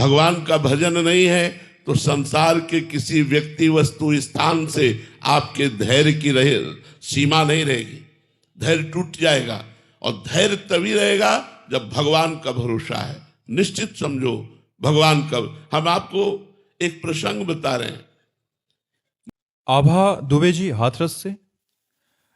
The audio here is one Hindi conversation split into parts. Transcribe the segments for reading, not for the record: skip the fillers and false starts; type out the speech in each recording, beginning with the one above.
भगवान का भजन नहीं है तो संसार के किसी व्यक्ति वस्तु स्थान से आपके धैर्य की सीमा नहीं रहेगी, धैर्य टूट जाएगा। और धैर्य तभी रहेगा जब भगवान का भरोसा है। निश्चित समझो भगवान का। हम आपको एक प्रसंग बता रहे हैं। आभा दुबे जी हाथरस से।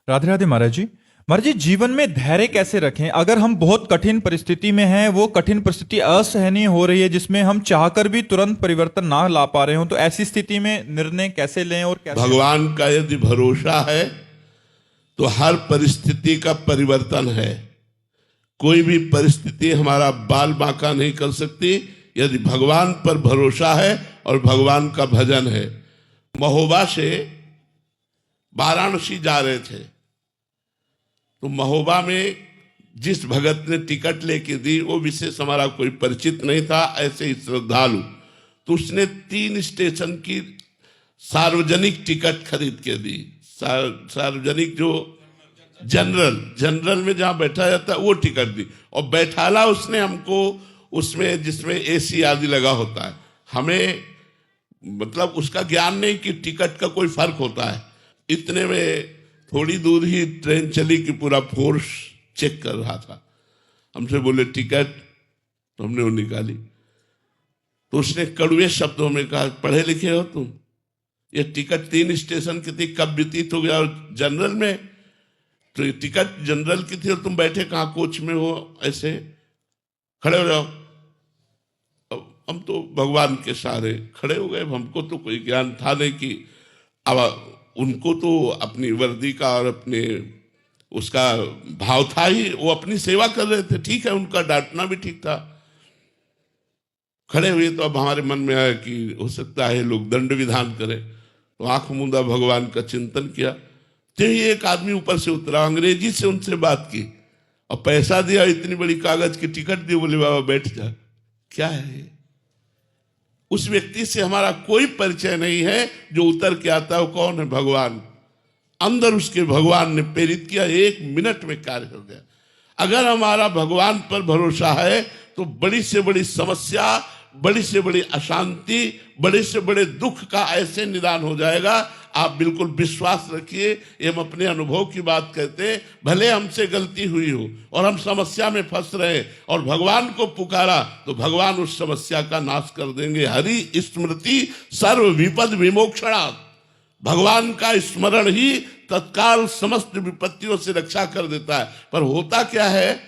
राधे राधे महाराज जी। महाराज जी, जीवन में धैर्य कैसे रखें? अगर हम बहुत कठिन परिस्थिति में हैं, वो कठिन परिस्थिति असहनीय हो रही है जिसमें हम चाहकर भी तुरंत परिवर्तन ना ला पा रहे हो, तो ऐसी स्थिति में निर्णय कैसे लें और कैसे? भगवान का यदि भरोसा है तो हर परिस्थिति का परिवर्तन है। कोई भी परिस्थिति हमारा बाल बांका नहीं कर सकती यदि भगवान पर भरोसा है और भगवान का भजन है। महोबा से वाराणसी जा रहे थे तो महोबा में जिस भगत ने टिकट लेके दी वो विशेष हमारा कोई परिचित नहीं था, ऐसे ही श्रद्धालु। तो उसने 3 स्टेशन की सार्वजनिक टिकट खरीद के दी। सार्वजनिक जो जनरल में जहां बैठा जाता है वो टिकट दी, और बैठाला उसने हमको उसमें जिसमें एसी आदि लगा होता है। हमें मतलब उसका ज्ञान नहीं कि टिकट का कोई फर्क होता है। इतने में थोड़ी दूर ही ट्रेन चली कि पूरा फोर्स चेक कर रहा था। हमसे बोले टिकट, तो हमने वो निकाली। तो उसने कड़वे शब्दों में कहा, पढ़े लिखे हो तुम? ये टिकट 3 स्टेशन की थी, कब व्यतीत हो गया जनरल में? तो ये टिकट जनरल की थी और तुम बैठे कहाँ कोच में हो? ऐसे खड़े हो जाओ। हम तो भगवान के सहारे खड़े हो गए। हमको तो कोई ज्ञान था नहीं कि अब उनको तो अपनी वर्दी का और अपने उसका भाव था ही, वो अपनी सेवा कर रहे थे। ठीक है, उनका डांटना भी ठीक था। खड़े हुए तो अब हमारे मन में आया कि हो सकता है लोग दंड विधान करें, तो आंख मूंदा भगवान का चिंतन किया। तो ही एक आदमी ऊपर से उतरा, अंग्रेजी से उनसे बात की और पैसा दिया, इतनी बड़ी कागज की टिकट दी, बोले बाबा बैठ जा। क्या है? उस व्यक्ति से हमारा कोई परिचय नहीं है। जो उतर के आता है वो कौन है? भगवान। अंदर उसके भगवान ने प्रेरित किया, 1 मिनट में कार्य हो गया। अगर हमारा भगवान पर भरोसा है तो बड़ी से बड़ी समस्या, बड़ी से बड़ी अशांति, बड़े से बड़े दुख का ऐसे निदान हो जाएगा। आप बिल्कुल विश्वास रखिए, ये हम अपने अनुभव की बात कहते हैं। भले हमसे गलती हुई हो और हम समस्या में फंस रहे और भगवान को पुकारा तो भगवान उस समस्या का नाश कर देंगे। हरि स्मृति सर्व विपद विमोक्षणात्। भगवान का स्मरण ही तत्काल समस्त विपत्तियों से रक्षा कर देता है। पर होता क्या है,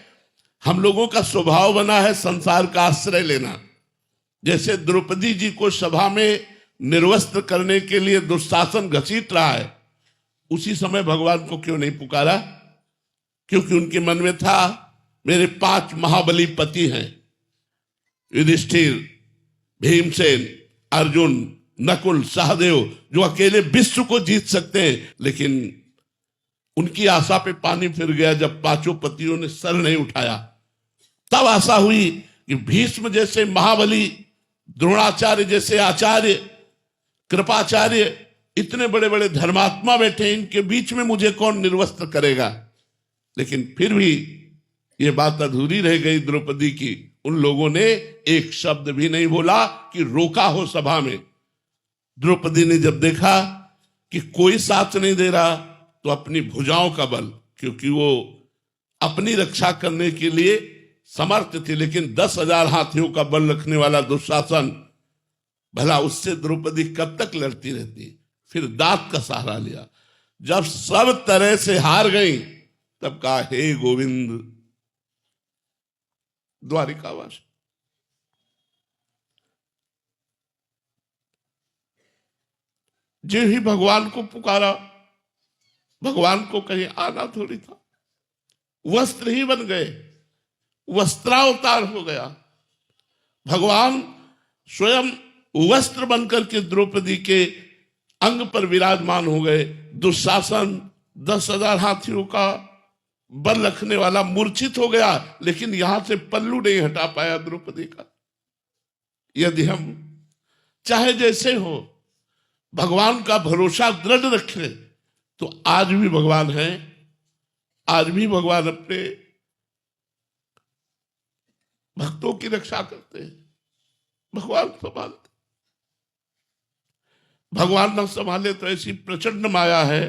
हम लोगों का स्वभाव बना है संसार का आश्रय लेना। जैसे द्रौपदी जी को सभा में निर्वस्त्र करने के लिए दुशासन घसीट रहा है, उसी समय भगवान को क्यों नहीं पुकारा? क्योंकि उनके मन में था मेरे 5 महाबली पति हैं, युधिष्ठिर, भीमसेन, अर्जुन, नकुल, सहदेव, जो अकेले विश्व को जीत सकते हैं। लेकिन उनकी आशा पे पानी फिर गया जब 5 पतियों ने सर नहीं उठाया। तब आशा हुई कि भीष्म जैसे महाबली, द्रोणाचार्य जैसे आचार्य, कृपाचार्य, इतने बड़े बड़े धर्मात्मा बैठे, इनके बीच में मुझे कौन निर्वस्त्र करेगा? लेकिन फिर भी ये बात अधूरी रह गई द्रौपदी की। उन लोगों ने एक शब्द भी नहीं बोला कि रोका हो सभा में। द्रौपदी ने जब देखा कि कोई साथ नहीं दे रहा तो अपनी भुजाओं का बल, क्योंकि वो अपनी रक्षा करने के लिए समर्थ थी, लेकिन 10,000 हाथियों का बल रखने वाला दुशासन, भला उससे द्रौपदी कब तक लड़ती रहती? फिर दांत का सहारा लिया। जब सब तरह से हार गई तब कहा, हे गोविंद द्वारिकावास। जो ही भगवान को पुकारा, भगवान को कहीं आना थोड़ी था, वस्त्र ही बन गए, वस्त्रावतार हो गया। भगवान स्वयं वस्त्र बनकर के द्रौपदी के अंग पर विराजमान हो गए। दुशासन 10,000 हाथियों का बल रखने वाला मूर्छित हो गया, लेकिन यहां से पल्लू नहीं हटा पाया द्रौपदी का। यदि हम चाहे जैसे हो भगवान का भरोसा दृढ़ रखें तो आज भी भगवान है, आज भी भगवान अपने भक्तों की रक्षा करते हैं। भगवान संभालते। भगवान न संभाले तो ऐसी प्रचंड माया है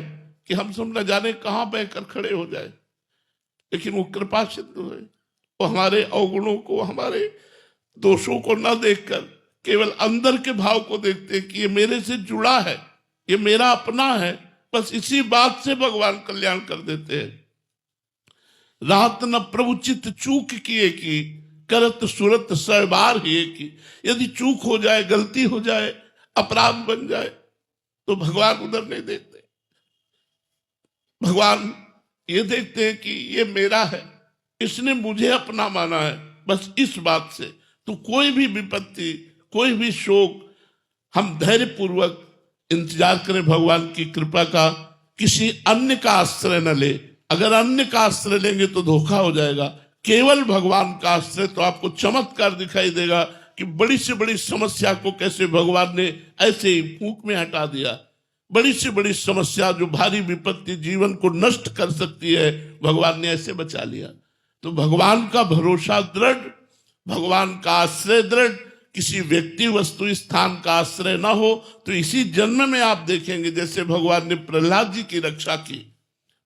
कि हम सब न जाने कहां बहकर खड़े हो जाए। लेकिन वो कृपा सिंधु है, वो हमारे अवगुणों को, हमारे दोषों को न देखकर केवल अंदर के भाव को देखते हैं कि ये मेरे से जुड़ा है, ये मेरा अपना है। बस इसी बात से भगवान कल्याण कर देते हैं। रात न प्रभु चित्त चूक किए की, करत सुरत सहबार ही की। यदि चूक हो जाए, गलती हो जाए, अपराध बन जाए, तो भगवान उधर नहीं देखते। भगवान ये देखते हैं कि ये मेरा है, इसने मुझे अपना माना है। बस इस बात से तो कोई भी विपत्ति, कोई भी शोक, हम धैर्य पूर्वक इंतजार करें भगवान की कृपा का। किसी अन्य का आश्रय न ले। अगर अन्य का आश्रय लेंगे तो धोखा हो जाएगा। केवल भगवान का आश्रय, तो आपको चमत्कार दिखाई देगा कि बड़ी से बड़ी समस्या को कैसे भगवान ने ऐसे ही फूंक में हटा दिया। बड़ी से बड़ी समस्या, जो भारी विपत्ति जीवन को नष्ट कर सकती है, भगवान ने ऐसे बचा लिया। तो भगवान का भरोसा दृढ़, भगवान का आश्रय दृढ़। किसी व्यक्ति, वस्तु, स्थान का आश्रय ना हो तो इसी जन्म में आप देखेंगे जैसे भगवान ने प्रहलाद जी की रक्षा की,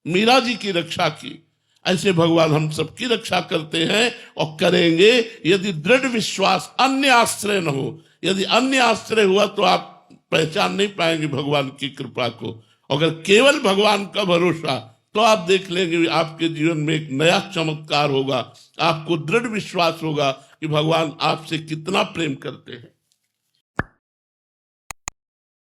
मीरा जी की रक्षा की, ऐसे भगवान हम सबकी रक्षा करते हैं और करेंगे। यदि दृढ़ विश्वास, अन्य आश्रय न हो। यदि अन्य आश्रय हुआ तो आप पहचान नहीं पाएंगे भगवान की कृपा को। अगर केवल भगवान का भरोसा, तो आप देख लेंगे आपके जीवन में एक नया चमत्कार होगा। आपको दृढ़ विश्वास होगा कि भगवान आपसे कितना प्रेम करते हैं।